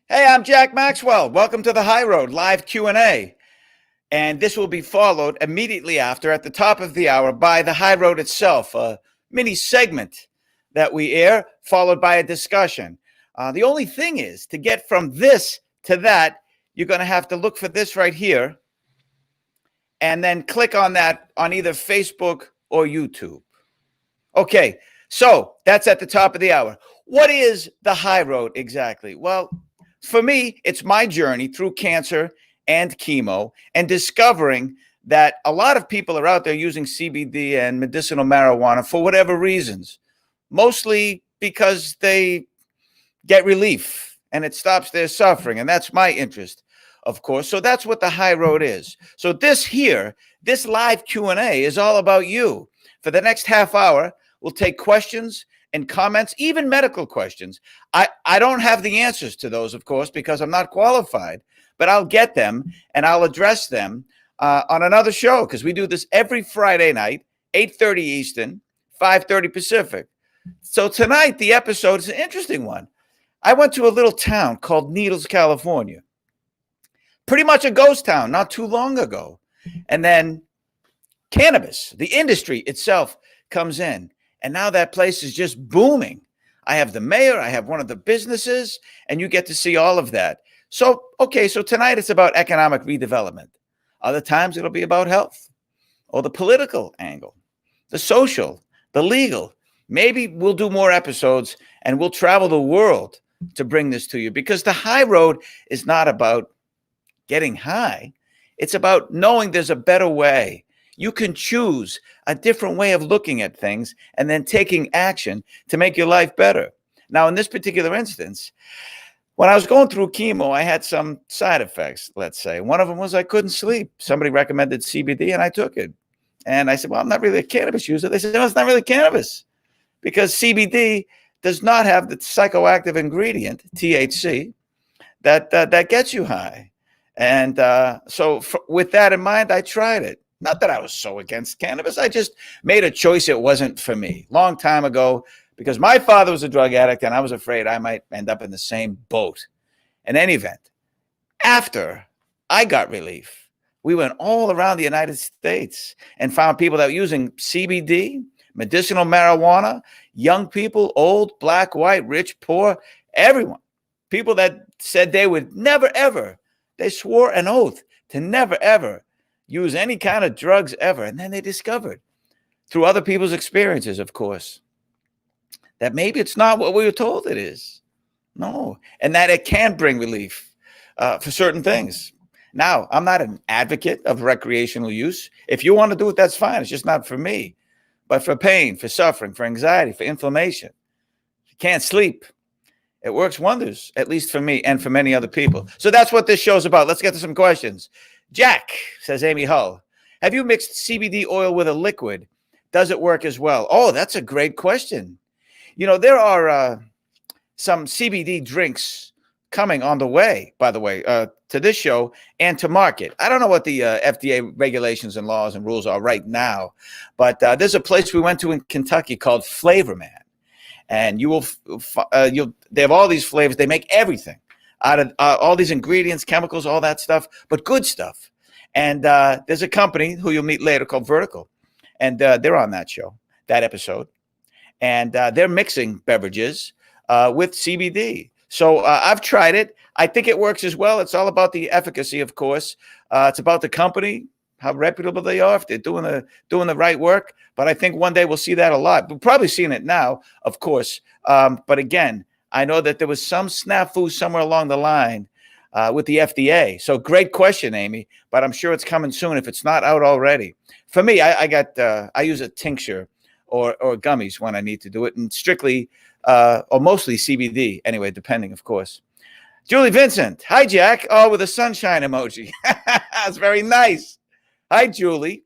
Hey, I'm Jack Maxwell. Welcome to the High Road live Q&A. And this will be followed immediately after, at the top of the hour, by the High Road itself, a mini segment that we air, followed by a discussion. The only thing is, to get from this to that, you're going to have to look for this right here and then click on that on either Facebook or YouTube. Okay, so that's at the top of the hour. What is the High Road exactly? Well, for me, it's my journey through cancer and chemo and discovering that a lot of people are out there using CBD and medicinal marijuana for whatever reasons, mostly because they get relief and it stops their suffering. And that's my interest, of course. So that's what the High Road is. So this live Q&A is all about you. For the next half hour, we'll take questions and comments, even medical questions. I don't have the answers to those, of course, because I'm not qualified, but I'll get them and I'll address them on another show, because we do this every Friday night, 8:30 Eastern, 5:30 Pacific. So tonight, the episode is an interesting one. I went to a little town called Needles, California. Pretty much a ghost town not too long ago. And then cannabis, the industry itself, comes in. And now that place is just booming. I have the mayor, I have one of the businesses, and you get to see all of that. So, okay, so tonight it's about economic redevelopment. Other times it'll be about health or the political angle, the social, the legal. Maybe we'll do more episodes and we'll travel the world to bring this to you, because the High Road is not about getting high. It's about knowing there's a better way. You can choose a different way of looking at things and then taking action to make your life better. Now, in this particular instance, when I was going through chemo, I had some side effects, let's say. One of them was I couldn't sleep. Somebody recommended CBD and I took it. And I said, well, I'm not really a cannabis user. They said, no, it's not really cannabis, because CBD does not have the psychoactive ingredient, THC, that gets you high. And with that in mind, I tried it. Not that I was so against cannabis. I just made a choice. It wasn't for me long time ago, because my father was a drug addict and I was afraid I might end up in the same boat. In any event, after I got relief, we went all around the United States and found people that were using CBD, medicinal marijuana, young people, old, black, white, rich, poor, everyone. People that said they would never, ever, they swore an oath to never, ever use any kind of drugs ever. And then they discovered, through other people's experiences, of course, that maybe it's not what we were told it is. No. And that it can bring relief for certain things. Now, I'm not an advocate of recreational use. If you want to do it, that's fine. It's just not for me. But for pain, for suffering, for anxiety, for inflammation, if you can't sleep, it works wonders, at least for me and for many other people. So that's what this show's about. Let's get to some questions. Jack, says Amy Hull, have you mixed CBD oil with a liquid? Does it work as well? Oh, that's a great question. You know, there are some CBD drinks coming on the way, by the way, to this show and to market. I don't know what the FDA regulations and laws and rules are right now, but there's a place we went to in Kentucky called Flavor Man. And they have all these flavors. They make everything out of all these ingredients, chemicals, all that stuff, but good stuff. And there's a company who you'll meet later called Vertical, and they're on that show, that episode. And they're mixing beverages with CBD. So I've tried it. I think it works as well. It's all about the efficacy, of course. It's about the company, how reputable they are, if they're doing the right work. But I think one day we'll see that a lot. We're probably seeing it now, of course. But again, I know that there was some snafu somewhere along the line with the FDA. So great question, Amy. But I'm sure it's coming soon if it's not out already. For me, I use a tincture or gummies when I need to do it, and strictly or mostly CBD anyway, depending, of course. Julie Vincent, hi, Jack. Oh, with a sunshine emoji. That's very nice. Hi, Julie.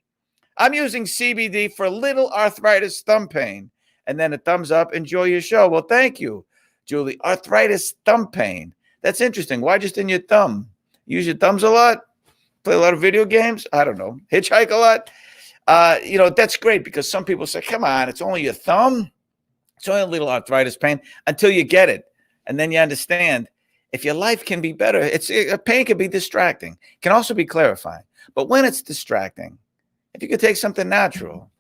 I'm using CBD for little arthritis thumb pain. And then a thumbs up. Enjoy your show. Well, thank you, Julie. Arthritis thumb pain. That's interesting. Why just in your thumb? Use your thumbs a lot? Play a lot of video games? I don't know. Hitchhike a lot? That's great, because some people say, come on, it's only your thumb. It's only a little arthritis pain, until you get it. And then you understand if your life can be better, pain can be distracting, can also be clarifying. But when it's distracting, if you could take something natural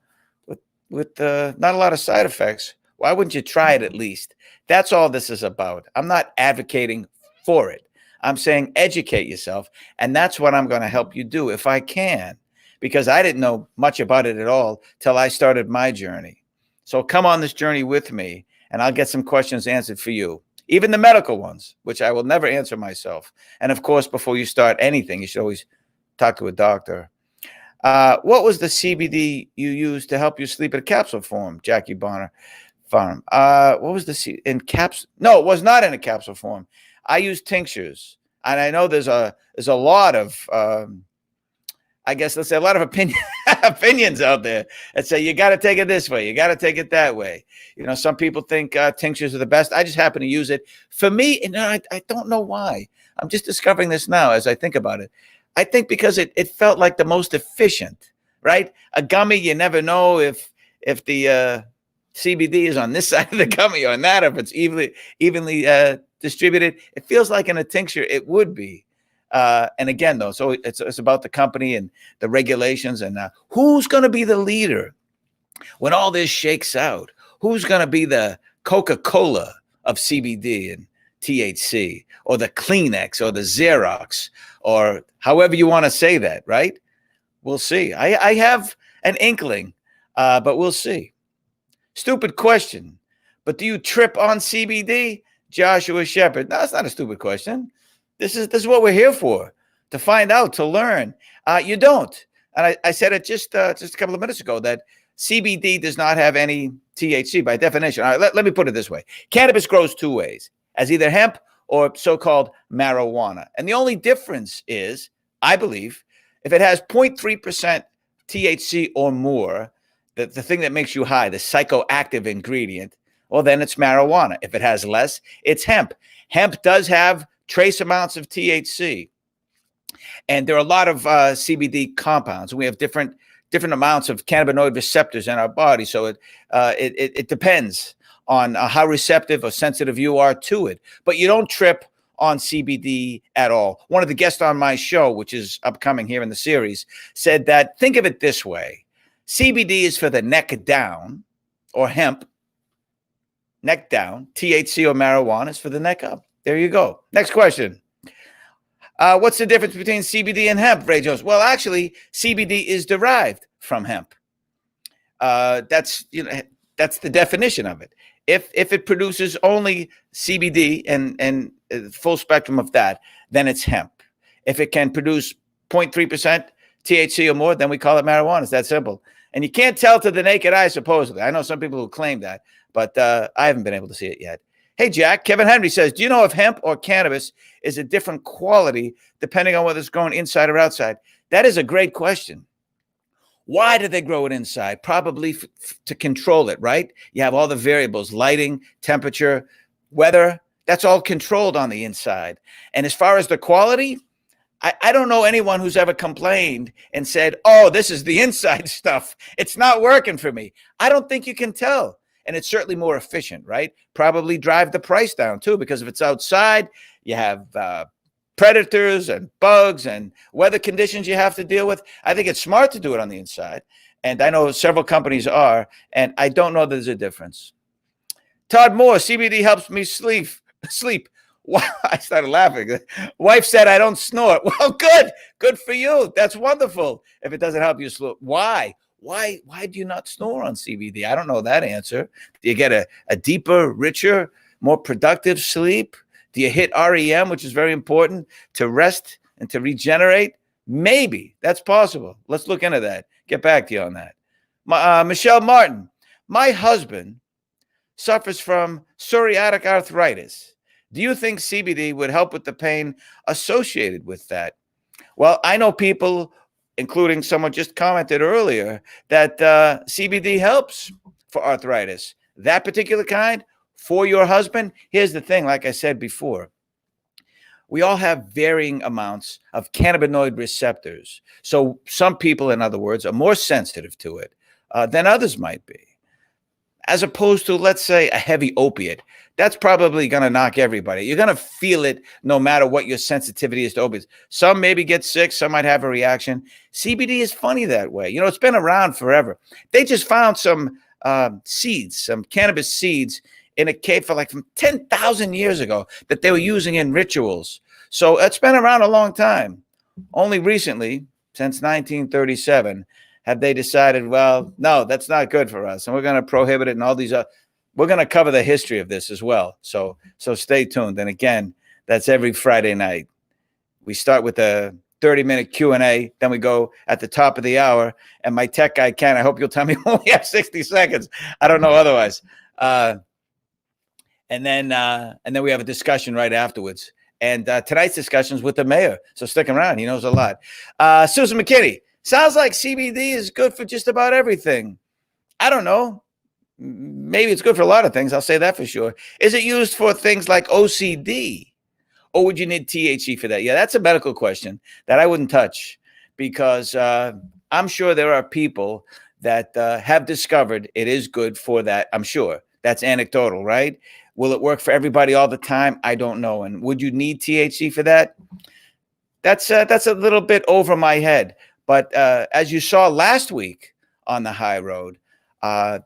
with not a lot of side effects, why wouldn't you try it at least? That's all this is about. I'm not advocating for it. I'm saying educate yourself, and that's what I'm going to help you do if I can, because I didn't know much about it at all till I started my journey. So come on this journey with me, and I'll get some questions answered for you, even the medical ones, which I will never answer myself. And of course, before you start anything, you should always talk to a doctor. What was the CBD you used to help you sleep in capsule form, Jackie Bonner Farm? What was in caps? No, it was not in a capsule form. I use tinctures, and I know there's a lot of I guess let's say a lot of opinions out there that say you got to take it this way, you got to take it that way. You know, some people think tinctures are the best. I just happen to use it. For me, and I don't know why. I'm just discovering this now as I think about it. I think because it felt like the most efficient, right? A gummy, you never know if the CBD is on this side of the gummy or on that, if it's evenly distributed. It feels like in a tincture it would be. And again, though, so it's about the company and the regulations and who's going to be the leader when all this shakes out. Who's going to be the Coca-Cola of CBD and THC, or the Kleenex, or the Xerox, or however you want to say that, right? We'll see. I have an inkling, but we'll see. Stupid question, but do you trip on CBD? Joshua Shepard. No, it's not a stupid question. This is what we're here for, to find out, to learn. You don't. And I said it just a couple of minutes ago that CBD does not have any THC by definition. All right, let me put it this way. Cannabis grows two ways, as either hemp or so-called marijuana. And the only difference is, I believe, if it has 0.3% THC or more, the thing that makes you high, the psychoactive ingredient, well, then it's marijuana. If it has less, it's hemp. Hemp does have trace amounts of THC. And there are a lot of CBD compounds. We have different amounts of cannabinoid receptors in our body. So it depends on how receptive or sensitive you are to it. But you don't trip on CBD at all. One of the guests on my show, which is upcoming here in the series, said that, think of it this way. CBD is for the neck down, or hemp, neck down. THC or marijuana is for the neck up. There you go. Next question. What's the difference between CBD and hemp, Ray Jones? Well, actually, CBD is derived from hemp. That's the definition of it. If it produces only CBD and full spectrum of that, then it's hemp. If it can produce 0.3% THC or more, then we call it marijuana. It's that simple. And you can't tell to the naked eye, supposedly. I know some people who claim that, but I haven't been able to see it yet. Hey, Jack, Kevin Henry says, do you know if hemp or cannabis is a different quality depending on whether it's grown inside or outside? That is a great question. Why do they grow it inside? Probably to control it, right? You have all the variables, lighting, temperature, weather. That's all controlled on the inside. And as far as the quality, I don't know anyone who's ever complained and said, oh, this is the inside stuff. It's not working for me. I don't think you can tell. And it's certainly more efficient, right? Probably drive the price down too, because if it's outside, you have predators and bugs and weather conditions you have to deal with. I think it's smart to do it on the inside. And I know several companies are, and I don't know there's a difference. Todd Moore, CBD helps me sleep. Wow, I started laughing. Wife said I don't snort. Well, good for you. That's wonderful. If it doesn't help you sleep, why? Why do you not snore on CBD? I don't know that answer. Do you get a deeper, richer, more productive sleep? Do you hit REM, which is very important to rest and to regenerate? Maybe. That's possible. Let's look into that. Get back to you on that. Michelle Martin, my husband suffers from psoriatic arthritis. Do you think CBD would help with the pain associated with that? Well, I know people, including someone just commented earlier, that CBD helps for arthritis. That particular kind for your husband. Here's the thing, like I said before, we all have varying amounts of cannabinoid receptors. So some people, in other words, are more sensitive to it than others might be. as opposed to, let's say, a heavy opiate. That's probably going to knock everybody. You're going to feel it no matter what your sensitivity is to opiates. Some maybe get sick. Some might have a reaction. CBD is funny that way. You know, it's been around forever. They just found some seeds, some cannabis seeds in a cave for like from 10,000 years ago that they were using in rituals. So it's been around a long time. Only recently, since 1937, have they decided, well, no, that's not good for us, and we're going to prohibit it, and all these we're going to cover the history of this as well. So stay tuned. And again, that's every Friday night. We start with a 30-minute Q&A. Then we go at the top of the hour. And my tech guy, Ken, I hope you'll tell me when we have 60 seconds. I don't know otherwise. And then we have a discussion right afterwards. And tonight's discussion is with the mayor. So stick around. He knows a lot. Susan McKinney, sounds like CBD is good for just about everything. I don't know. Maybe it's good for a lot of things. I'll say that for sure. Is it used for things like OCD? Or would you need THC for that? Yeah, that's a medical question that I wouldn't touch, because I'm sure there are people that have discovered it is good for that. I'm sure. That's anecdotal, right? Will it work for everybody all the time? I don't know. And would you need THC for that? That's a little bit over my head. But as you saw last week on the High Road,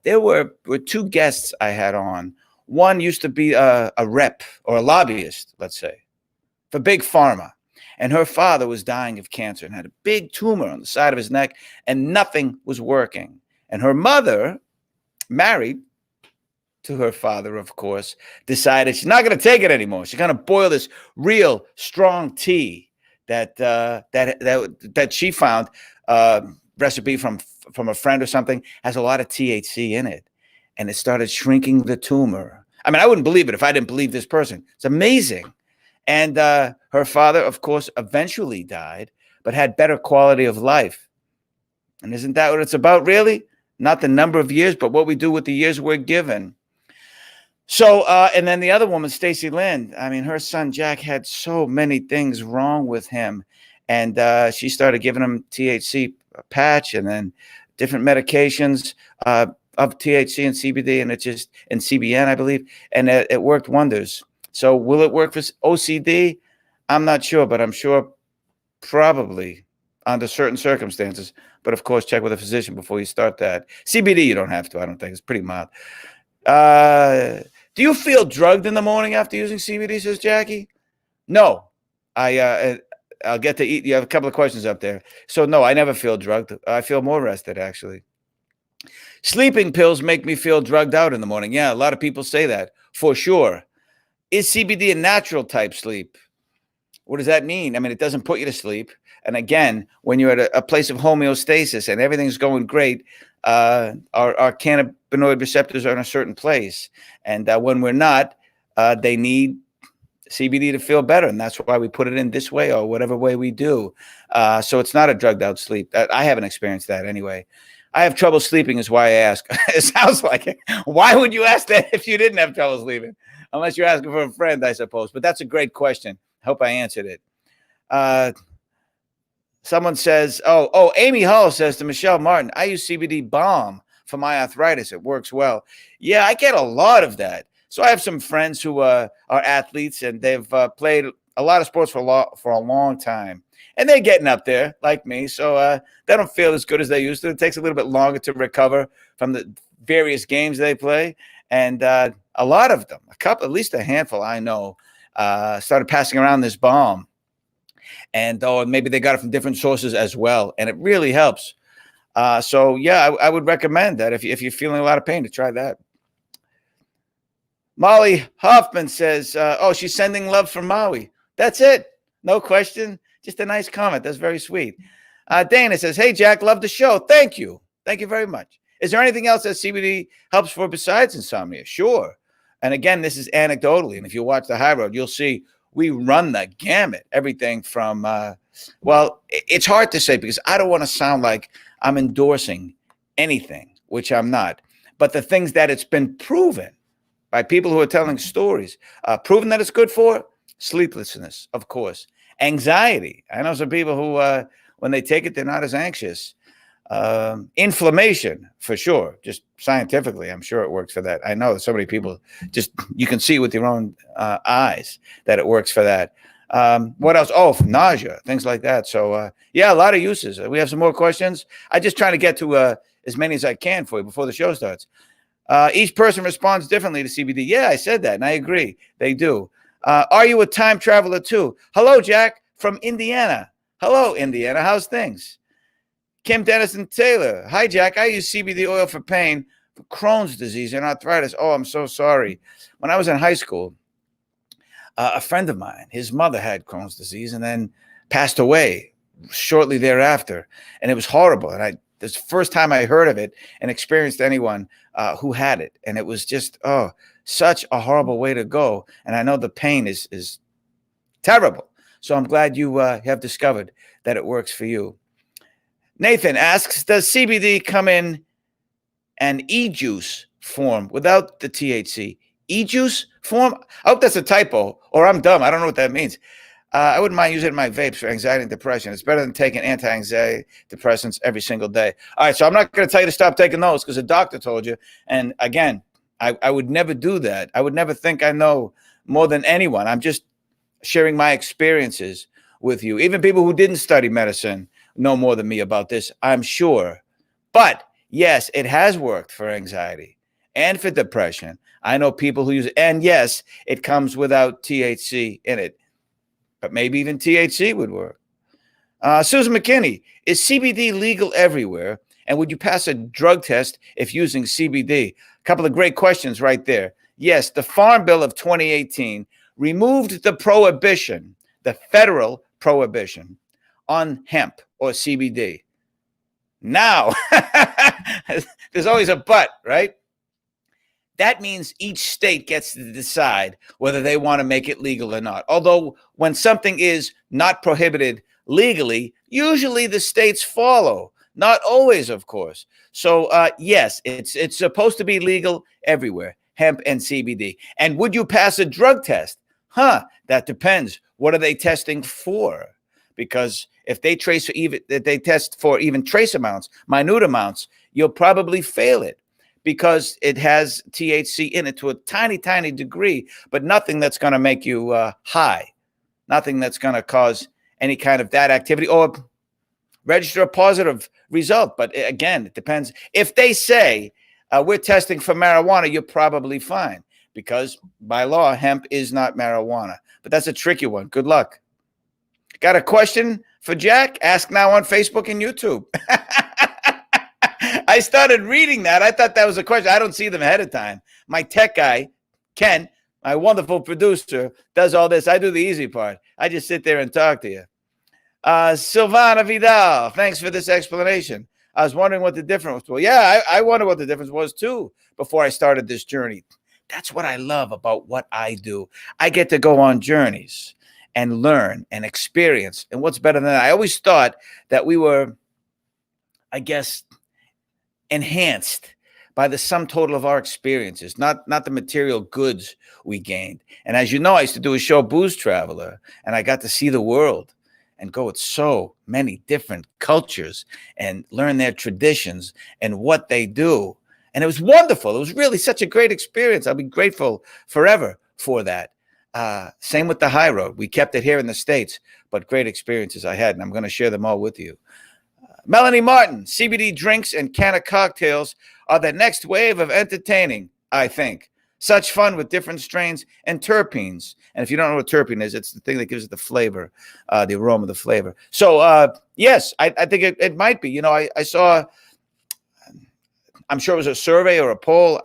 there were two guests I had on. One used to be a rep or a lobbyist, let's say, for Big Pharma. And her father was dying of cancer and had a big tumor on the side of his neck, and nothing was working. And her mother, married to her father, of course, decided she's not going to take it anymore. She's going to boil this real strong tea that she found, recipe from a friend or something, has a lot of THC in it, and it started shrinking the tumor. I mean, I wouldn't believe it if I didn't believe this person. It's amazing. And her father, of course, eventually died, but had better quality of life. And isn't that what it's about, really? Not the number of years, but what we do with the years we're given. So, and then the other woman, Stacy Lynn, I mean, her son, Jack, had so many things wrong with him. And she started giving him THC patch and then different medications of THC and CBD, and and CBN, I believe. And it worked wonders. So will it work for OCD? I'm not sure, but I'm sure probably under certain circumstances. But of course, check with a physician before you start that. CBD, you don't have to, I don't think. It's pretty mild. Do you feel drugged in the morning after using CBD, says Jackie? No. I'll get to eat. You have a couple of questions up there. So no, I never feel drugged. I feel more rested, actually. Sleeping pills make me feel drugged out in the morning. Yeah, a lot of people say that, for sure. Is CBD a natural type sleep? What does that mean? I mean, it doesn't put you to sleep. And again, when you're at a place of homeostasis and everything's going great, our cannabinoid receptors are in a certain place. And when we're not, they need CBD to feel better. And that's why we put it in this way or whatever way we do. So it's not a drugged out sleep. I haven't experienced that anyway. I have trouble sleeping is why I ask. It sounds like it. Why would you ask that if you didn't have trouble sleeping? Unless you're asking for a friend, I suppose. But that's a great question. I hope I answered it. Someone says, Amy Hull says to Michelle Martin, I use CBD balm for my arthritis. It works well. Yeah, I get a lot of that. So I have some friends who are athletes, and they've played a lot of sports for a long time. And they're getting up there like me. So they don't feel as good as they used to. It takes a little bit longer to recover from the various games they play. And a lot of them, at least a handful I know, started passing around this balm. And maybe they got it from different sources as well. And it really helps. So, yeah, I would recommend that if you're feeling a lot of pain, to try that. Molly Hoffman says, she's sending love from Maui. That's it. No question. Just a nice comment. That's very sweet. Dana says, hey, Jack, love the show. Thank you. Thank you very much. Is there anything else that CBD helps for besides insomnia? Sure. And again, this is anecdotally. And if you watch the High Road, you'll see we run the gamut. Everything from, it's hard to say because I don't want to sound like I'm endorsing anything, which I'm not. But the things that it's been proven by people who are telling stories, proven that it's good for sleeplessness, of course. Anxiety. I know some people who, when they take it, they're not as anxious. Inflammation, for sure. Just scientifically, I'm sure it works for that. I know so many people just, you can see with your own eyes that it works for that. What else? Oh, nausea, things like that. So, yeah, a lot of uses. We have some more questions. I'm just trying to get to as many as I can for you before the show starts. Each person responds differently to CBD. Yeah, I said that, and I agree. They do. Are you a time traveler too? Hello, Jack from Indiana. Hello, Indiana. How's things? Kim Dennison Taylor. Hi, Jack. I use CBD oil for pain, for Crohn's disease and arthritis. Oh, I'm so sorry. When I was in high school, a friend of mine, his mother had Crohn's disease and then passed away shortly thereafter. And it was horrible. And this is the first time I heard of it and experienced anyone who had it. And it was just, such a horrible way to go. And I know the pain is terrible. So I'm glad you have discovered that it works for you. Nathan asks, does CBD come in an e-juice form without the THC? E-juice form? I hope that's a typo, or I'm dumb. I don't know what that means. I wouldn't mind using it in my vapes for anxiety and depression. It's better than taking anti-anxiety depressants every single day. All right, so I'm not going to tell you to stop taking those because the doctor told you. And again, I would never do that. I would never think I know more than anyone. I'm just sharing my experiences with you. Even people who didn't study medicine know more than me about this, I'm sure. But yes, it has worked for anxiety and for depression. I know people who use it. And yes, it comes without THC in it. But maybe even THC would work. Susan McKinney, is CBD legal everywhere? And would you pass a drug test if using CBD? A couple of great questions right there. Yes, the Farm Bill of 2018 removed the prohibition, the federal prohibition on hemp or CBD. Now, there's always a but, right? That means each state gets to decide whether they want to make it legal or not. Although when something is not prohibited legally, usually the states follow. Not always, of course. So, yes, it's supposed to be legal everywhere, hemp and CBD. And would you pass a drug test? That depends. What are they testing for? Because if they test for even trace amounts, minute amounts, you'll probably fail it because it has THC in it to a tiny, tiny degree, but nothing that's going to make you high, nothing that's going to cause any kind of that activity or register a positive result. But again, it depends. If they say we're testing for marijuana, you're probably fine because by law, hemp is not marijuana. But that's a tricky one. Good luck. Got a question for Jack? Ask now on Facebook and YouTube. I started reading that. I thought that was a question. I don't see them ahead of time. My tech guy, Ken, my wonderful producer, does all this. I do the easy part. I just sit there and talk to you. Silvana Vidal, thanks for this explanation. I was wondering what the difference was. Yeah, I wonder what the difference was too before I started this journey. That's what I love about what I do. I get to go on journeys and learn and experience. And what's better than that? I always thought that we were, I guess, enhanced by the sum total of our experiences, not the material goods we gained. And as you know, I used to do a show, Booze Traveler, and I got to see the world and go with so many different cultures and learn their traditions and what they do. And it was wonderful. It was really such a great experience. I'll be grateful forever for that. Same with the high road. We kept it here in the States, but great experiences I had, and I'm going to share them all with you. Melanie Martin, CBD drinks and canna cocktails are the next wave of entertaining, I think. Such fun with different strains and terpenes. And if you don't know what terpene is, it's the thing that gives it the flavor, the aroma, the flavor. So, yes, I think it might be. You know, I saw, I'm sure it was a survey or a poll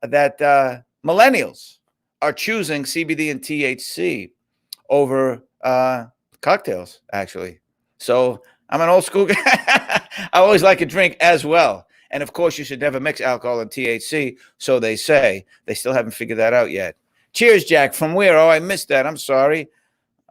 that millennials are choosing CBD and THC over cocktails, actually. So I'm an old school guy. I always like a drink as well. And of course, you should never mix alcohol and THC. So they say. They still haven't figured that out yet. Cheers, Jack. From where? Oh, I missed that. I'm sorry.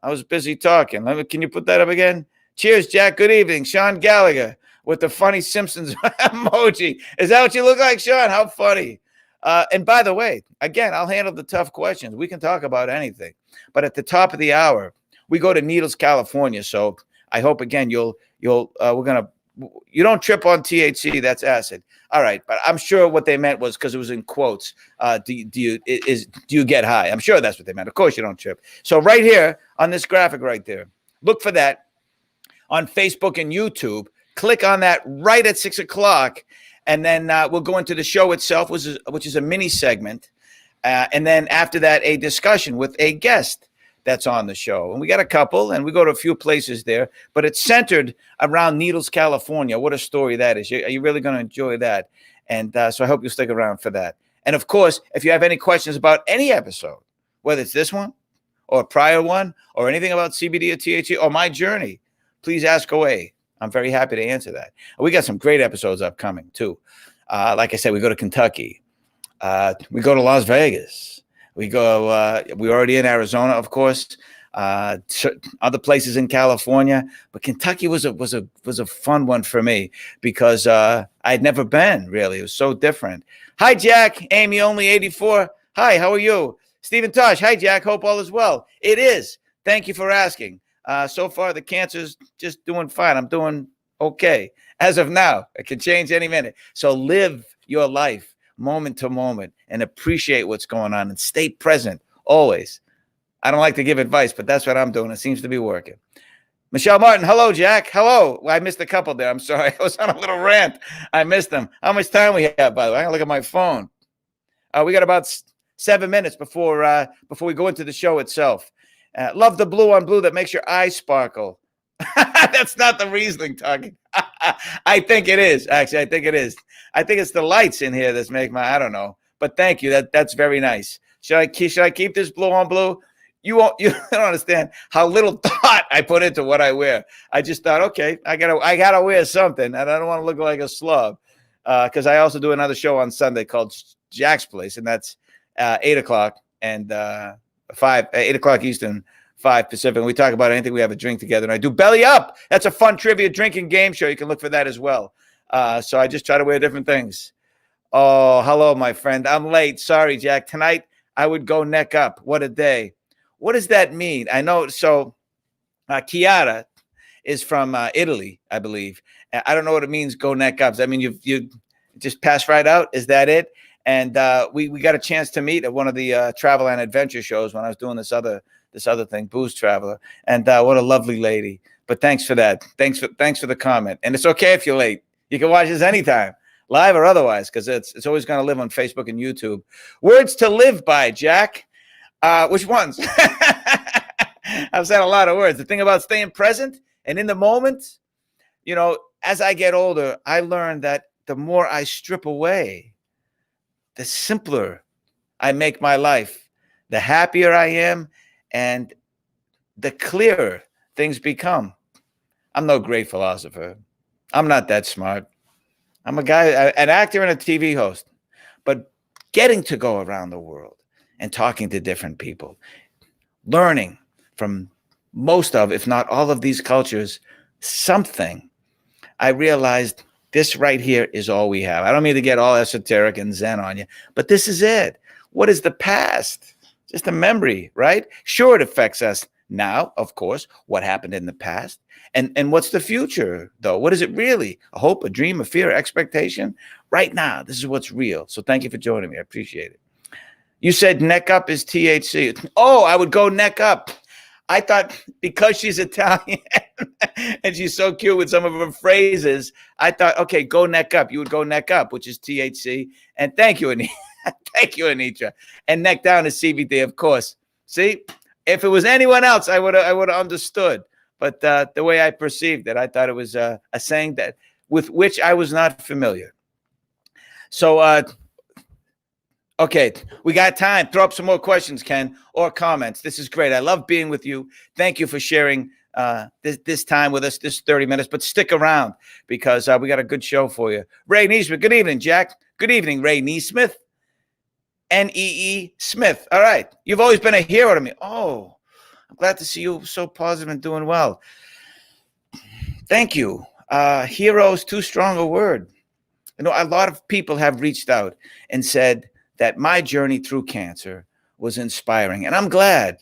I was busy talking. Can you put that up again? Cheers, Jack. Good evening. Sean Gallagher with the funny Simpsons emoji. Is that what you look like, Sean? How funny. And by the way, again, I'll handle the tough questions. We can talk about anything. But at the top of the hour, we go to Needles, California. So I hope, again, we're going to You don't trip on THC. That's acid. All right, but I'm sure what they meant was because it was in quotes. Do you get high? I'm sure that's what they meant. Of course, you don't trip. So right here on this graphic right there, look for that on Facebook and YouTube. Click on that right at 6 o'clock, and then we'll go into the show itself, which is a mini segment, and then after that, a discussion with a guest that's on the show. And we got a couple, and we go to a few places there, but it's centered around Needles, California. What a story that is. Are you really going to enjoy that? And so I hope you stick around for that. And of course, if you have any questions about any episode, whether it's this one or a prior one or anything about CBD or THC or my journey, please ask away. I'm very happy to answer that. We got some great episodes upcoming too. Like I said, we go to Kentucky. We go to Las Vegas. We go. We're already in Arizona, of course. Other places in California, but Kentucky was a fun one for me because I'd never been. Really, it was so different. Hi, Jack. Amy, only 84. Hi, how are you? Stephen Tosh. Hi, Jack. Hope all is well. It is. Thank you for asking. So far, the cancer's just doing fine. I'm doing okay as of now. It can change any minute. So live your life moment to moment and appreciate what's going on and stay present always. I don't like to give advice, but that's what I'm doing. It seems to be working. Michelle Martin. Hello, Jack. Hello. Well, I missed a couple there. I'm sorry. I was on a little rant. I missed them. How much time we have, by the way? I gotta look at my phone. We got about 7 minutes before we go into the show itself. Love the blue on blue that makes your eyes sparkle. That's not the Riesling talking. I think it is. Actually, I think it is. I think it's the lights in here that's make my. I don't know. But thank you. That's very nice. Should I keep this blue on blue? You don't understand how little thought I put into what I wear. I just thought, okay, I gotta wear something, and I don't want to look like a slob. Because I also do another show on Sunday called Jack's Place, and that's 8 o'clock and 8 o'clock Eastern, 5 Pacific. And we talk about anything. We have a drink together, and I do Belly Up. That's a fun trivia drinking game show. You can look for that as well. So I just try to wear different things. Oh, hello, my friend. I'm late. Sorry, Jack. Tonight I would go neck up. What a day. What does that mean? I know. So Chiara is from Italy, I believe. I don't know what it means, go neck up. I mean, you just pass right out. Is that it? And we got a chance to meet at one of the travel and adventure shows when I was doing this other thing, Booze Traveler. And what a lovely lady. But thanks for that. Thanks for the comment. And it's okay if you're late. You can watch this anytime, live or otherwise, because it's always going to live on Facebook and YouTube. Words to live by, Jack. Which ones? I've said a lot of words. The thing about staying present and in the moment, as I get older, I learned that the more I strip away, the simpler I make my life, the happier I am, and the clearer things become. I'm no great philosopher. I'm not that smart. I'm a guy, an actor and a TV host. But getting to go around the world and talking to different people, learning from most of, if not all of these cultures, something, I realized this right here is all we have. I don't mean to get all esoteric and Zen on you, but this is it. What is the past? Just a memory, right? Sure, it affects us now, of course, what happened in the past. And what's the future, though? What is it really? A hope, a dream, a fear, expectation? Right now, this is what's real. So thank you for joining me. I appreciate it. You said neck up is THC. Oh, I would go neck up. I thought because she's Italian and she's so cute with some of her phrases, I thought, okay, go neck up. You would go neck up, which is THC. And thank you, Anita. Thank you, Anitra. And neck down is CBD, of course. See, if it was anyone else, I would have understood. But the way I perceived it, I thought it was a saying that with which I was not familiar. So, okay, we got time. Throw up some more questions, Ken, or comments. This is great. I love being with you. Thank you for sharing this time with us, this 30 minutes. But stick around because we got a good show for you. Ray Neesmith. Good evening, Jack. Good evening, Ray Neesmith. N-E-E Smith. All right. You've always been a hero to me. Oh, I'm glad to see you so positive and doing well. Thank you. Hero is too strong a word. A lot of people have reached out and said that my journey through cancer was inspiring, and I'm glad.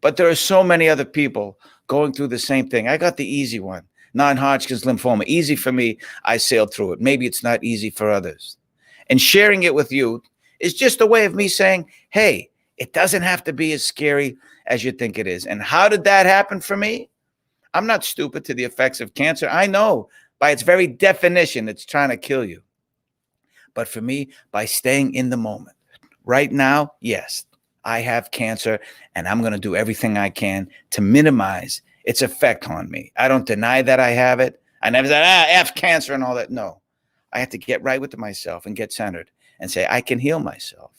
But there are so many other people going through the same thing. I got the easy one. non-Hodgkin's lymphoma. Easy for me. I sailed through it. Maybe it's not easy for others. And sharing it with you is just a way of me saying, hey, it doesn't have to be as scary as you think it is. And how did that happen for me? I'm not stupid to the effects of cancer. I know by its very definition, it's trying to kill you. But for me, by staying in the moment, right now, yes, I have cancer and I'm going to do everything I can to minimize its effect on me. I don't deny that I have it. I never said, F cancer and all that. No, I have to get right with myself and get centered and say, I can heal myself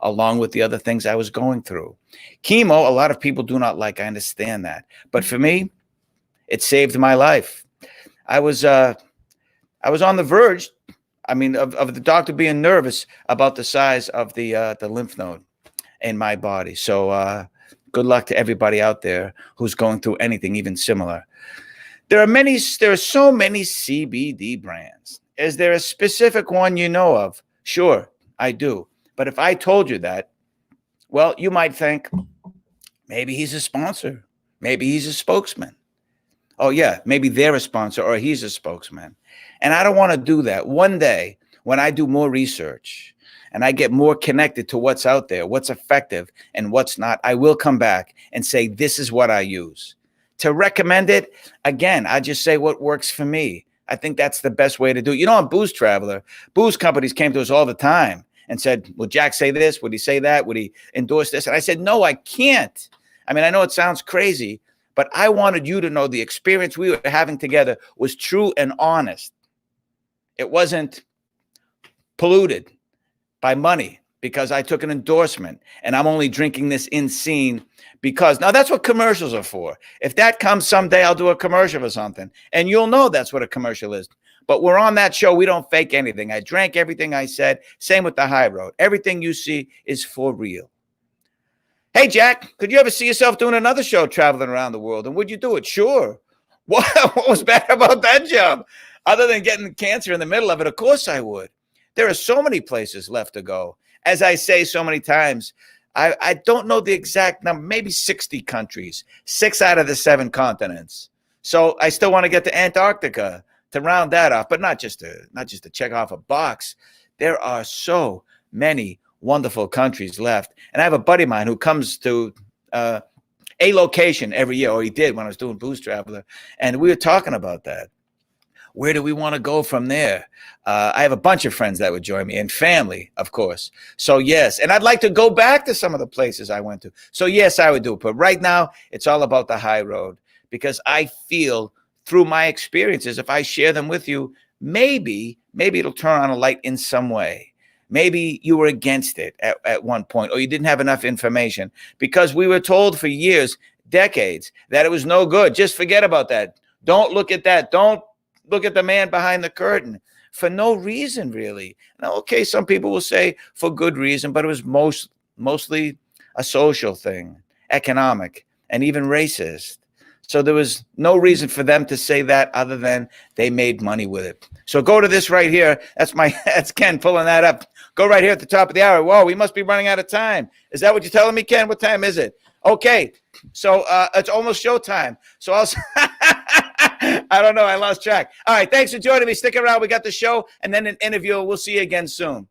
along with the other things I was going through. Chemo, a lot of people do not like. I understand that. But for me, it saved my life. I was on the verge, of the doctor being nervous about the size of the lymph node in my body. So good luck to everybody out there who's going through anything even similar. There are so many CBD brands. Is there a specific one you know of? Sure, I do. But if I told you that, well, you might think maybe he's a sponsor. Maybe he's a spokesman. Oh, yeah, maybe they're a sponsor or he's a spokesman. And I don't want to do that. One day when I do more research and I get more connected to what's out there, what's effective and what's not, I will come back and say, this is what I use. To recommend it, again, I just say what works for me. I think that's the best way to do it. You know, on Booze Traveler, booze companies came to us all the time and said, will Jack say this? Would he say that? Would he endorse this? And I said, no, I can't. I mean, I know it sounds crazy, but I wanted you to know the experience we were having together was true and honest. It wasn't polluted by money because I took an endorsement and I'm only drinking this in scene because now that's what commercials are for. If that comes someday, I'll do a commercial or something and you'll know that's what a commercial is. But we're on that show. We don't fake anything. I drank everything I said. Same with the high road. Everything you see is for real. Hey, Jack, could you ever see yourself doing another show traveling around the world? And would you do it? Sure. What was bad about that job? Other than getting cancer in the middle of it, of course I would. There are so many places left to go. As I say so many times, I don't know the exact number, maybe 60 countries, 6 out of the 7 continents. So I still want to get to Antarctica to round that off, but not just to check off a box. There are so many wonderful countries left. And I have a buddy of mine who comes to a location every year, or he did when I was doing Booze Traveler. And we were talking about that. Where do we want to go from there? I have a bunch of friends that would join me and family, of course. So yes, and I'd like to go back to some of the places I went to. So yes, I would do it. But right now, it's all about the high road because I feel through my experiences, if I share them with you, maybe it'll turn on a light in some way. Maybe you were against it at one point, or you didn't have enough information because we were told for years, decades, that it was no good. Just forget about that. Don't look at that. Don't look at the man behind the curtain for no reason, really. Now, okay, some people will say for good reason, but it was mostly a social thing, economic, and even racist. So there was no reason for them to say that other than they made money with it. So go to this right here. That's Ken pulling that up. Go right here at the top of the hour. Whoa, we must be running out of time. Is that what you're telling me, Ken? What time is it? Okay, so it's almost showtime. So I don't know. I lost track. All right, thanks for joining me. Stick around. We got the show and then an interview. We'll see you again soon.